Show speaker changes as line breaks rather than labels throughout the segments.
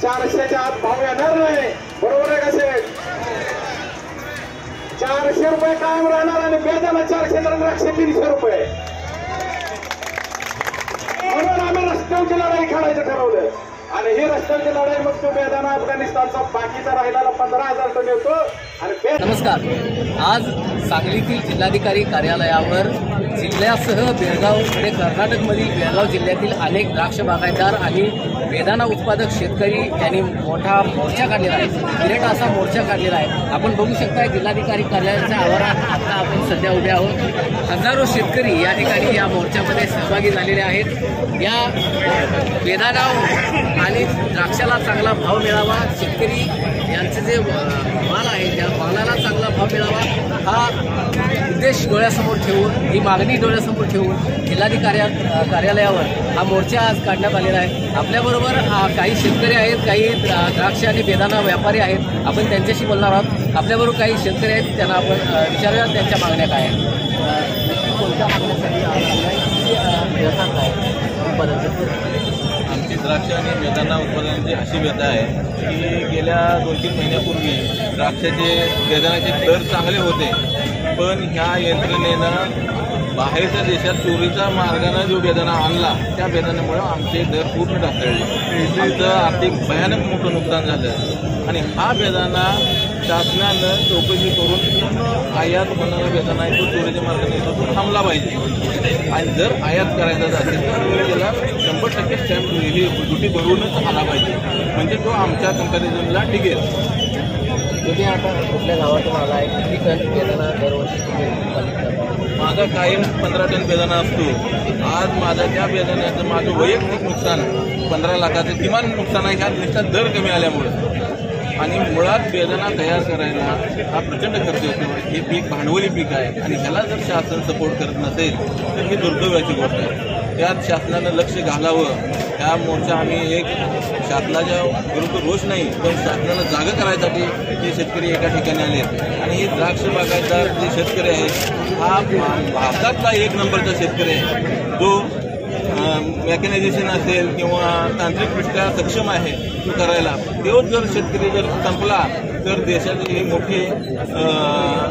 400च्या आत भाव येणार नाही, बरोबर आहे कसे? 400 रुपये कायम राहणार आणि बेदाना 400 तर द्राक्ष 300 रुपये. म्हणून आम्ही रस्त्यावरची लढाई खेळायचं ठरवलं आणि ही रस्त्यावरची लढाई मग तो बेदाना अफगाणिस्तानचा बाकीचा राहिलेला 15,000 टन येतो.
नमस्कार. आज सांगलीतील जिल्हाधिकारी कार्यालयावर जिल्ह्यासह बेळगाव म्हणजे कर्नाटकमधील बेळगाव जिल्ह्यातील अनेक द्राक्ष बागायतदार आणि बेदाना उत्पादक शेतकरी यांनी मोठा मोर्चा काढलेला आहे. विराट असा मोर्चा काढलेला आहे. आपण बघू शकता जिल्हाधिकारी कार्यालयाच्या आवारात आता आपण सध्या उभे आहोत. हजारो शेतकरी या ठिकाणी या मोर्चामध्ये सहभागी झालेले आहेत. या बेदाना आणि द्राक्षाला चांगला भाव मिळावा, शेतकरी यांचे जे माल आहे त्या मालाला चांगला भाव मिळावा हा उद्देश डोळ्यासमोर ठेवून, ही मागणी डोळ्यासमोर ठेवून जिल्हाधिकारी कार्यालयावर हा मोर्चा आज काढण्यात आलेला आहे. आपल्याबरोबर काही शेतकरी आहेत, काही द्राक्ष आणि बेदाना व्यापारी आहेत. आपण त्यांच्याशी बोलणार आहोत. आपल्याबरोबर काही शेतकरी आहेत, त्यांना आपण विचारूया त्यांच्या मागण्या काय आहेत. कोणत्या मागण्यासाठी
आमची द्राक्ष आणि बेदाना उत्पादनाची अशी व्यथा आहे की गेल्या 2-3 महिन्यापूर्वी द्राक्षाचे बेदाण्याचे दर चांगले होते, पण ह्या यंत्रणेनं बाहेरच्या देशात चोरीचा मार्गाने जो बेदाना आणला त्या बेदाण्यामुळे आमचे दर पूर्ण ढासळले. आमचं आर्थिक भयानक मोठं नुकसान झालं आणि हा बेदाना शासनानं चौकशी करून पूर्ण आयात होणारा बेदाना आहे तो चोरीच्या मार्गाने येतो तो थांबला पाहिजे आणि जर आयात करायचा असेल तर त्याला 100% स्टॅम्प ही ड्युटी भरूनच आला पाहिजे, म्हणजे तो आमच्या कंपॅरिझनला टिकेल.
तुम्ही आता कुठल्या गावातून आला आहे? किती टन बेदाना दरवर्षी
माझा कायम 15 टन बेदाना असतो. आज माझा त्या बेदाण्याचं माझं वैयक्तिक नुकसान 15 लाखाचं किमान नुकसान आहे. ह्या नुसता दर कमी आल्यामुळं आणि मुळात बेदाना तयार करायला हा प्रचंड खर्च येतो. हे पीक भांडवली पीक आहे आणि ह्याला जर शासन सपोर्ट करत नसेल तर ही दुर्दैवाची गोष्ट आहे. त्यात शासनानं लक्ष घालावं. ह्या मोर्चा आम्ही एक शासनाच्या विरुद्ध रोष नाही, पण शासनाला जागा करायसाठी हे शेतकरी एका ठिकाणी आले आणि हे द्राक्ष बागायतदार जे शेतकरी आहेत हा भारतातला 1 नंबरचा शेतकरी आहे जो मेकॅनायझेशन असेल किंवा तांत्रिकदृष्ट्या सक्षम आहे तो करायला. तोच जर शेतकरी जर संपला तर देशाची ही मोठी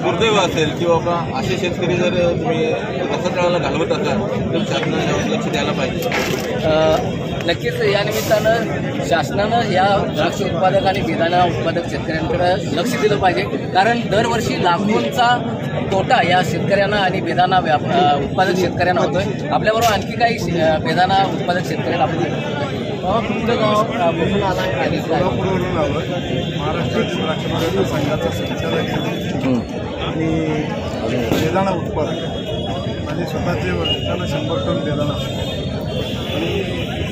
दुर्दैव असेल की बाबा असे शेतकरी जर तुम्ही रसातळाला घालवत असाल तर शासनाने लक्ष द्यायला पाहिजे.
नक्कीच या निमित्तानं शासनानं या द्राक्ष उत्पादक आणि बेदाना उत्पादक शेतकऱ्यांकडे लक्ष दिलं पाहिजे, कारण दरवर्षी लाखोंचा तोटा या शेतकऱ्यांना आणि बेदाना उत्पादक शेतकऱ्यांना होतोय. आपल्याबरोबर आणखी काही बेदाना उत्पादक शेतकऱ्यांना आपण कुठलं गाव कुठून आला आणि
कोल्हापूरवरून आलो. महाराष्ट्र द्राक्ष बागायतदार संघाचा संचालक आणि बेदाना उत्पादक माझे स्वतःचे वर्षाला 100 टन बेदाना असतो आणि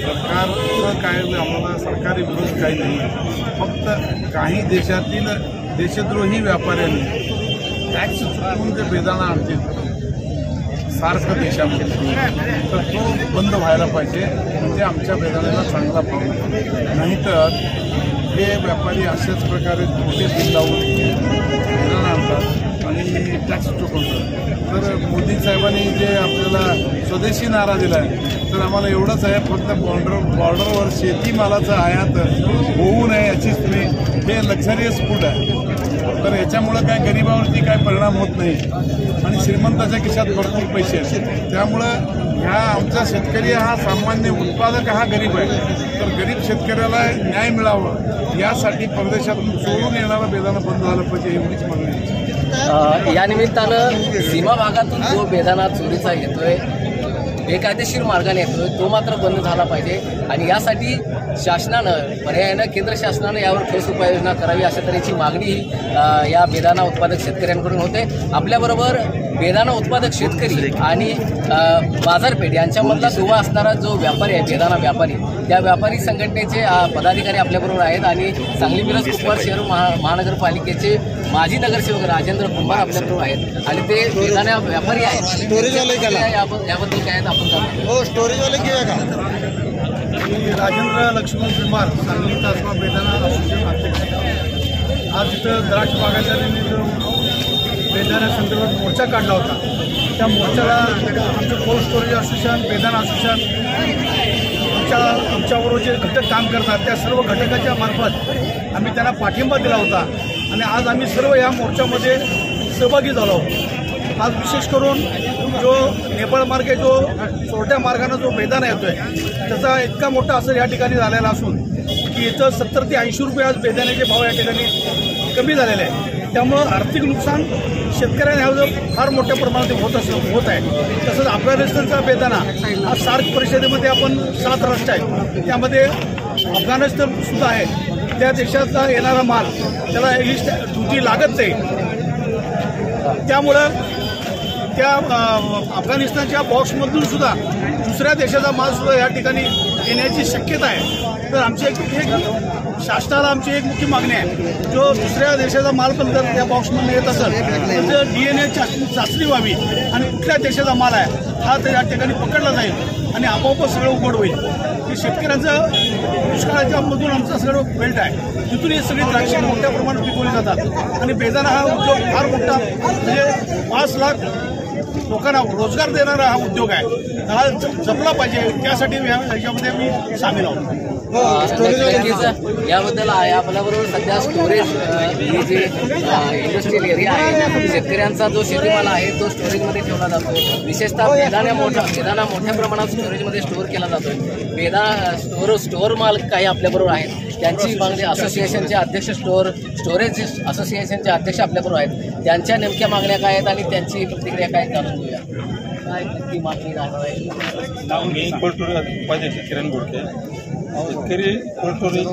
सरकारचं काय आम्हाला सरकारी विरोध काही नाही आहे. फक्त काही देशातील देशद्रोही व्यापाऱ्यांनी टॅक्स चुकवून जे बेदाना आणतील सार्क देशामध्ये तर तो बंद व्हायला पाहिजे, म्हणजे आमच्या बेदाण्याला चांगला भाव मिळतो. नाहीतर हे व्यापारी अशाच प्रकारे मोठे बिल लावून बेदाना आणतात आणि टॅक्स चुकवतात. तर मोदी साहेबांनी जे आपल्याला स्वदेशी नारा दिला आहे तर आम्हाला एवढंच आहे, फक्त बॉर्डरवर शेतीमालाचं आयात होऊ नये याचीच तुम्ही, हे लक्झरियस फूड आहे तर याच्यामुळं काय गरिबावरती काय परिणाम होत नाही आणि श्रीमंताच्या खिशात भरपूर पैसे आहेत. त्यामुळं ह्या आमचा शेतकरी हा सामान्य उत्पादक हा गरीब आहे, तर गरीब शेतकऱ्याला न्याय मिळावं यासाठी परदेशातून चोरून येणारा बेदाना बंद झाला पाहिजे एवढीच मागणी आहे.
या निमित्तानं सीमा भागातून जो बेदाना चोरीचा येतोय बेकायदेशीर मार्गाने येतोय तो मात्र बंद झाला पाहिजे आणि यासाठी शासनानं पर्यायानं केंद्र शासनानं यावर ठोस उपाययोजना करावी अशा तऱ्हेची मागणी या बेदाना उत्पादक शेतकऱ्यांकडून होते. आपल्याबरोबर बेदाना उत्पादक शेतकरी आणि बाजारपेठ यांच्यामधला दुवा असणारा जो व्यापारी आहे बेदाना व्यापारी, त्या व्यापारी संघटनेचे पदाधिकारी आपल्याबरोबर आहेत आणि सांगली मिरज कुपवाड शहर महानगरपालिकेचे माजी नगरसेवक राजेंद्र कुंभार आपल्याबरोबर आहेत आणि ते बेदाना व्यापारी आहेत. याबद्दल काय आहेत आपण
हो स्टोरेजवाले घेऊया का? मी राजेंद्र लक्ष्मण कुंभार, सांगली तासमा बेदाना असोसिएशन अध्यक्ष. आज इथं द्राक्ष बागायतदारांनी जो बेदाण्यासंदर्भात मोर्चा काढला होता त्या मोर्चाला आमचं कोल्ड स्टोरेज असोसिएशन, बेदाना असोसिएशन आमच्याबरोबर जे घटक काम करतात त्या सर्व घटकाच्या मार्फत आम्ही त्यांना पाठिंबा दिला होता आणि आज आम्ही सर्व या मोर्चामध्ये सहभागी झालो आहोत। आज विशेष करून जो नेपाळ मार्गे जो चोरट्या मार्गाने जो बेदाणा येतोय त्याचा इतका मोठा असर या ठिकाणी झालेला असून की इथं 70 ते 80 रुपये आज बेदाण्याचे भाव या ठिकाणी कमी झालेले आहे। त्यामुळं आर्थिक नुकसान शेतकऱ्यांना फार मोठ्या प्रमाणात होत आहे। तसंच अफगाणिस्तानचा बेदाणा आज सार्क परिषदेमध्ये आपण 7 राष्ट्र आहेत त्यामध्ये अफगाणिस्तान सुद्धा आहे। त्या देशाचा येणारा माल त्याला ही ड्युटी लागत नाही, त्यामुळं त्या अफगाणिस्तानच्या बॉक्समधून सुद्धा दुसऱ्या देशाचा माल सुद्धा या ठिकाणी येण्याची शक्यता आहे। तर आमची एक शासनाला आमची एक मुख्य मागणी आहे, जो दुसऱ्या देशाचा माल पण जर त्या बॉक्समधून येत असेल तर DNA चाचणी व्हावी आणि कुठल्या देशाचा माल आहे हा त्या ठिकाणी पकडला जाईल आणि आपोआप सगळं उघड होईल की शेतकऱ्यांचं दुष्काळाच्या मधून आमचं सगळं बेल्ट आहे, तिथून हे सगळी द्राक्षे मोठ्या प्रमाणात पिकवली जातात आणि बेदाणा हा उद्योग फार मोठा म्हणजे 5 लाख लोकांना रोजगार देणारा हा उद्योग आहे, हा जपला पाहिजे त्यासाठी याच्यामध्ये मी सामील आहोत।
याबद्दल आहे आपल्याबरोबर सध्या स्टोरेज ही जी इंडस्ट्रियल एरिया आहे शेतकऱ्यांचा जो शेतीमाल आहे तो स्टोरेजमध्ये ठेवला जातो। विशेषतः बेदाणा मोठ्या प्रमाणात स्टोरेजमध्ये स्टोअर केला जातो। स्टोअर माल काही आपल्याबरोबर आहेत, त्यांची मागणी असोसिएशनचे अध्यक्ष स्टोरेज असोसिएशनचे अध्यक्ष आपल्याबरोबर आहेत, त्यांच्या नेमक्या मागण्या काय आहेत आणि त्यांची प्रतिक्रिया काय जाणून घेऊया। काय ती मागणी आहे?
मी उपाध्यक्ष किरण गोडके। शेतकरी कोल्ड स्टोरेज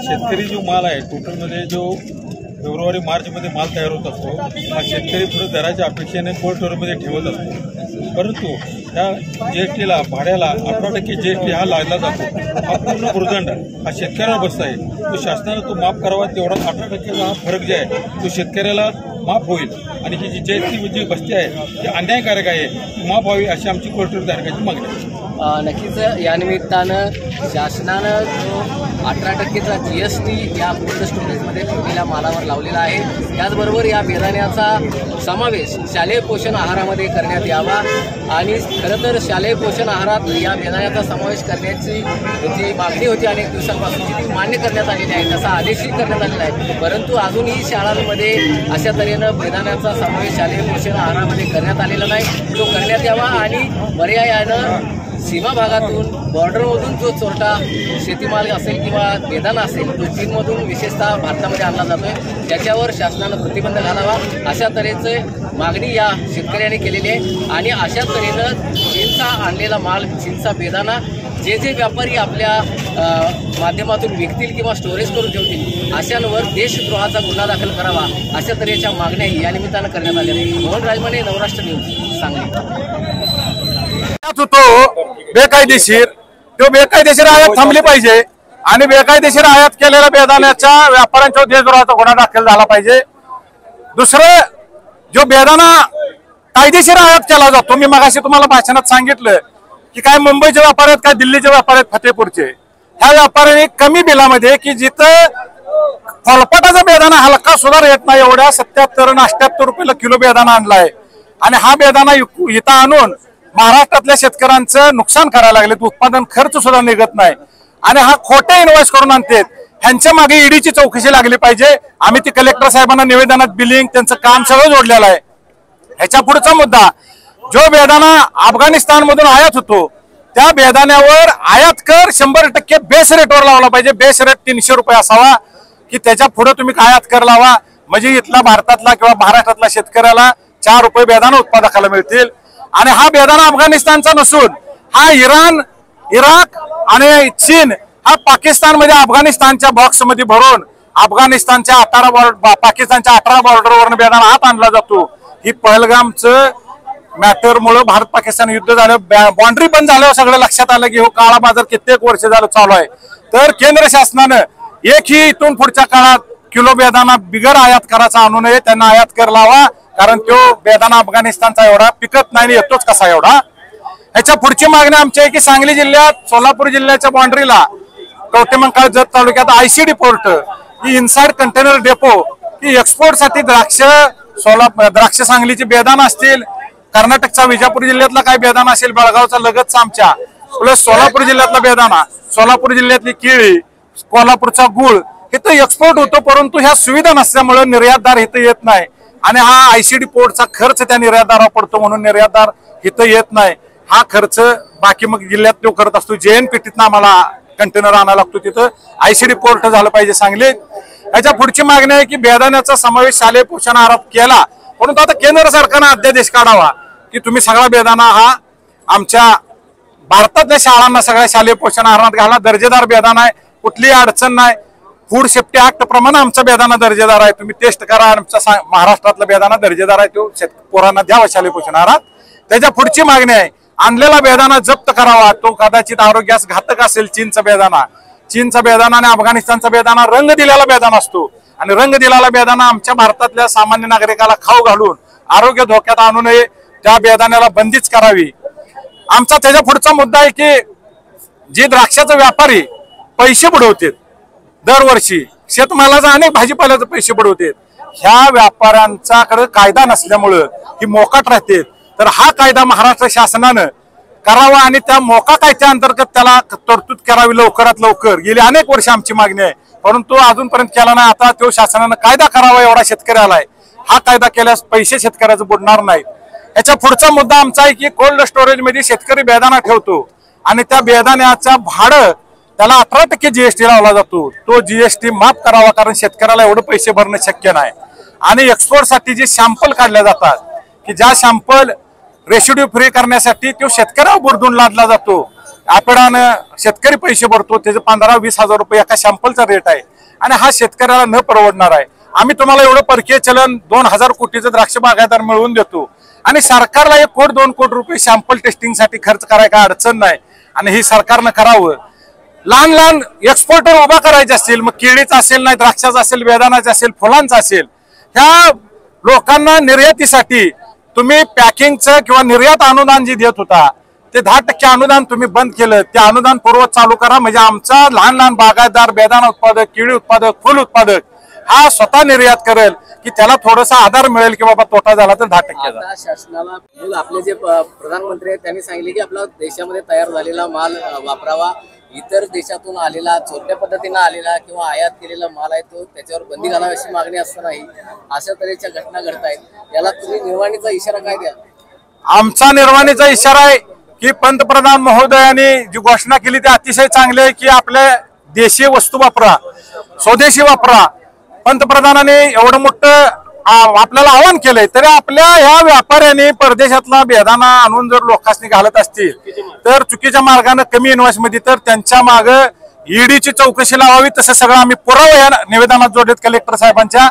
शेतकरी जो माल आहे टोटलमध्ये जो फेब्रुवारी मार्चमध्ये माल तयार होत असतो हा शेतकरी पुढे दराच्या अपेक्षेने कोल्ड स्टोरेजमध्ये ठेवत असतो, परंतु ह्या GSTला भाड्याला 18% GST हा लावला जातो। हा पूर्ण भुर्दंड हा शेतकऱ्याला बसत आहे, तो शासनाने तो माफ करावा, तेवढा 18% हा फरक जे आहे तो शेतकऱ्याला माफ होईल आणि ही जी GST जी बसती आहे ती अन्यायकारक आहे, ती माफ व्हावी अशी आमची कोल्ड स्टोरेज धारकाची मागणी आहे।
नक्कीच या निमित्तानं शासनानं जो 18%चा GST या कोल्ड स्टोरेजमध्ये ठेवलेल्या मालावर लावलेला आहे, त्याचबरोबर या बेदाण्याचा समावेश शालेय पोषण आहारामध्ये करण्यात यावा आणि खरं तर शालेय पोषण आहारात या बेदाण्याचा समावेश करण्याची जी मागणी होती अनेक दिवसांपासून ती मान्य करण्यात आलेली आहे, तसा आदेशही करण्यात आलेला आहे, परंतु अजूनही शाळांमध्ये अशा तऱ्हेनं बेदाण्याचा समावेश शालेय पोषण आहारामध्ये करण्यात आलेला नाही, तो करण्यात यावा आणि पर्यायानं सीमा भागातून बॉर्डरमधून जो चोरटा शेतीमाल असेल किंवा बेदाणा असेल तो चीनमधून विशेषतः भारतामध्ये आणला जातोय, त्याच्यावर शासनानं प्रतिबंध घालावा अशा तऱ्हेचे मागणी या शेतकऱ्यांनी केलेली आहे। आणि अशा तऱ्हेनं चीनचा आणलेला माल चीनचा बेदाणा जे व्यापारी आपल्या माध्यमातून विकतील किंवा स्टोरेज करून ठेवतील अशांवर देशद्रोहाचा गुन्हा दाखल करावा अशा तऱ्हेच्या मागण्याही या निमित्तानं करण्यात आल्या। मोहन राजमाने, नवराष्ट्र न्यूज, सांगली।
बेकायदेशीर आयात थांबली पाहिजे आणि बेकायदेशीर आयात केलेल्या बेदाण्याच्या व्यापाऱ्यांच्या देशद्रोहाचा गुन्हा दाखल झाला पाहिजे। दुसरं, जो बेदाणा कायदेशीर आयात केला जातो, मी मगाशी तुम्हाला भाषणात सांगितलं की काय मुंबईचे व्यापारी आहेत, काय दिल्लीचे व्यापारी आहेत, फतेपूरचे, ह्या व्यापाऱ्यांनी कमी बिलामध्ये की जिथं फळपटाचा बेदाणा हलका सुद्धा येत नाही एवढ्या 77 आणि 78 रुपयाला किलो बेदाणा आणलाय आणि हा बेदाणा इथं आणून महाराष्ट्रातल्या शेतकऱ्यांचं नुकसान करायला लागले, उत्पादन खर्च सुद्धा निघत नाही आणि हा खोटे इन्व्हेस्ट करून आणतात, ह्यांच्या मागे ईडीची चौकशी लागली पाहिजे। आम्ही ती कलेक्टर साहेबांना निवेदनात बिलिंग त्यांचं काम सगळं जोडलेलं आहे। ह्याच्या पुढचा मुद्दा, जो बेदाणा अफगाणिस्तानमधून आयात होतो त्या बेदाण्यावर आयात कर 100% बेस रेटवर लावला पाहिजे। बेस रेट 300 रुपये असावा की त्याच्या पुढे तुम्ही आयात कर लावा, म्हणजे इथला भारतातला किंवा महाराष्ट्रातला शेतकऱ्याला 4 रुपये बेदाणा उत्पादकाला मिळतील। आणि हा बेदाणा अफगाणिस्तानचा नसून हा इराण, इराक आणि चीन हा पाकिस्तानमध्ये अफगाणिस्तानच्या बॉक्समध्ये भरून अफगाणिस्तानच्या 18 पाकिस्तानच्या 18 बॉर्डरवरून बेदाणा हात आणला जातो। ही पहलगामचं मॅटरमुळे भारत पाकिस्तान युद्ध झालं, बाउंड्री बंद झाल्यावर सगळं लक्षात आलं की हो काळा बाजार कित्येक वर्ष झालं चालू आहे। तर केंद्र शासनानं एकही इथून पुढच्या काळात किलो बेदाणा बिगर आयात करायचा आणू नये, त्यांना आयात कर लावा, कारण तो बेदाणा अफगाणिस्तानचा एवढा पिकत नाही, येतोच कसा एवढा। ह्याच्या पुढची मागणी आमची आहे की सांगली जिल्ह्यात सोलापूर जिल्ह्याच्या बाउंड्रीला कवटेमंकाळ जत तालुक्यात ICD पोर्ट ही इनसाइड कंटेनर डेपो ही एक्सपोर्टसाठी द्राक्ष सांगलीची बेदाणा असतील, कर्नाटकचा विजापूर जिल्ह्यातला काही बेदाणा असेल, बेळगावचा लगतचा आमच्या प्लस सोलापूर जिल्ह्यातला बेदाणा, सोलापूर जिल्ह्यातली केळी, कोल्हापूरचा गुळ इथं एक्सपोर्ट होतो, परंतु ह्या सुविधा नसल्यामुळे निर्यातदार इथं येत नाही आणि हा आयसीडी पोर्टचा खर्च त्या निर्यातदारावर पडतो म्हणून निर्यातदार इथं येत नाही. हा खर्च बाकी मग जिल्ह्यात तो करत असतो. JNPTतनं आम्हाला कंटेनर आणायला लागतो, तिथं आयसीडी पोर्ट झालं पाहिजे सांगलीत. याच्या पुढची मागणी आहे की बेदाण्याचा समावेश शालेय पोषण आहारात केला, परंतु आता केंद्र सरकारनं अध्यादेश काढावा की तुम्ही सगळा बेदाणा हा आमच्या भारतातल्या शाळांना सगळ्या शालेय पोषण आहारात घाला. दर्जेदार बेदाणा आहे, कुठलीही अडचण नाही. फूड सेफ्टी ऍक्ट प्रमाणे आमचा बेदाणा दर्जेदार आहे. तुम्ही टेस्ट करा, आमचा महाराष्ट्रातला बेदाणा दर्जेदार आहे, तो पोरांना द्यावा शालेय पोषण आहारात. त्याच्या पुढची मागणी आहे आणलेला बेदाणा जप्त करावा. तो कदाचित आरोग्यास घातक असेल. चीनचा बेदाणा आणि अफगाणिस्तानचा बेदाणा रंग दिलेला बेदाणा असतो आणि रंग दिलेला बेदाणा आमच्या भारतातल्या सामान्य नागरिकाला खाऊ घालून आरोग्य धोक्यात आणू नये, त्या बेदाण्याला बंदीच करावी. आमचा त्याच्या पुढचा मुद्दा आहे की जे द्राक्षाचे व्यापारी पैसे बुडवतात दरवर्षी, शेतमालाचा अनेक भाजीपाल्याचे पैसे बुडवतात, ह्या व्यापाऱ्यांच्याकडे कायदा नसल्यामुळं ही मोकाट राहते. तर हा कायदा महाराष्ट्र शासनानं करावा आणि त्या मोका कायद्या अंतर्गत त्याला तरतूद करावी लवकरात लवकर. गेली अनेक वर्ष आमची मागणी आहे, परंतु अजूनपर्यंत केला नाही. आता तो शासनानं कायदा करावा एवढा शेतकऱ्याला आहे. हा कायदा केल्यास पैसे शेतकऱ्याचं बुडणार नाहीत. याच्या पुढचा मुद्दा आमचा आहे की कोल्ड स्टोरेज मध्ये शेतकरी बेदाणा ठेवतो आणि त्या बेदाण्याचं भाडं त्याला 18% GST लावला जातो. तो GST माफ करावा, कारण शेतकऱ्याला एवढे पैसे भरणं शक्य नाही. आणि एक्सपोर्टसाठी जे सॅम्पल काढले जातात की ज्या सॅम्पल रेसिड्यू फ्री करण्यासाठी तो शेतकऱ्यावर बुरदून लादला जातो. आपणानं शेतकरी पैसे भरतो, त्याचे 15-20 हजार रुपये एका सॅम्पलचा रेट आहे आणि हा शेतकऱ्याला न परवडणार आहे. आम्ही तुम्हाला एवढं परकीय चलन 2000 कोटीचं द्राक्ष बागायतदार मिळवून देतो आणि सरकारला 1 कोटी 2 कोटी रुपये सॅम्पल टेस्टिंगसाठी खर्च करायला काय अडचण नाही आणि ही सरकारनं करावं. लहान लहान एक्सपोर्टर उभा करायचे असतील, मग केळीचा असेल, नाही द्राक्षाचा असेल, बेदाण्याचा असेल, फुलांचा असेल, ह्या लोकांना निर्यातीसाठी तुम्ही पॅकिंगचं किंवा निर्यात अनुदान जे देत होता ते 10% अनुदान तुम्ही बंद केलं. ते अनुदान पूर्वत चालू करा, म्हणजे आमचा लहान लहान बागायतदार, बेदाणा उत्पादक, केळी उत्पादक, फुल उत्पादक हा स्वतः निर्यात करेल की त्याला थोडासा आधार मिळेल की बाबा तोटा झाला तर 10%
आता शासनाला मग आपले जे प्रधानमंत्री आहेत त्यांनी सांगितले की आपला देशामध्ये तयार झालेला माल वापरावा. इतर देशातून आलेला चोरट्या पद्धतीनं आलेला किंवा आयात केलेला माल आहे तो त्याच्यावर बंदी घालावी अशी मागणी असतानाही अशा तऱ्हेच्या घटना घडतायत. याला तुम्ही निर्वाणीचा इशारा काय द्या?
आमचा निर्वाणीचा इशारा आहे की पंतप्रधान महोदयांनी जी घोषणा केली ती अतिशय चांगली आहे की आपल्या देशी वस्तू वापरा, स्वदेशी वापरा. पंतप्रधानांनी एवढं मोठं आपल्याला आवाहन केलंय, तरी आपल्या ह्या व्यापाऱ्यांनी परदेशातला बेदाणा आणून जर लोकांनी घालत असतील तर चुकीच्या मार्गाने कमी इन्व्हेस्ट मध्ये, तर त्यांच्या मागे ईडीची चौकशी लावावी. तसं सगळं आम्ही पुरावा या निवेदनात जोडलेत कलेक्टर साहेबांच्या.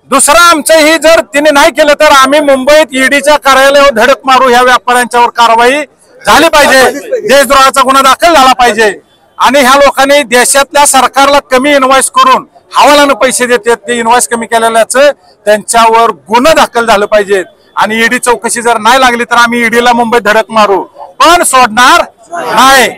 दुसरं आमचं ही जर तिने नाही केलं तर आम्ही मुंबईत ईडीच्या कार्यालयावर धडक मारू. ह्या व्यापाऱ्यांच्यावर कारवाई झाली पाहिजे, देशद्रोहाचा गुन्हा दाखल झाला पाहिजे आणि ह्या लोकांनी देशातल्या सरकारला कमी इन्व्हेस्ट करून हवालानं पैसे देतात, ते इन्व्हेस्ट कमी केलेल्याचं त्यांच्यावर गुन्हा दाखल झालं पाहिजे आणि ईडी चौकशी जर नाही लागली तर आम्ही ईडीला मुंबईत धडक मारू, पण सोडणार नाही.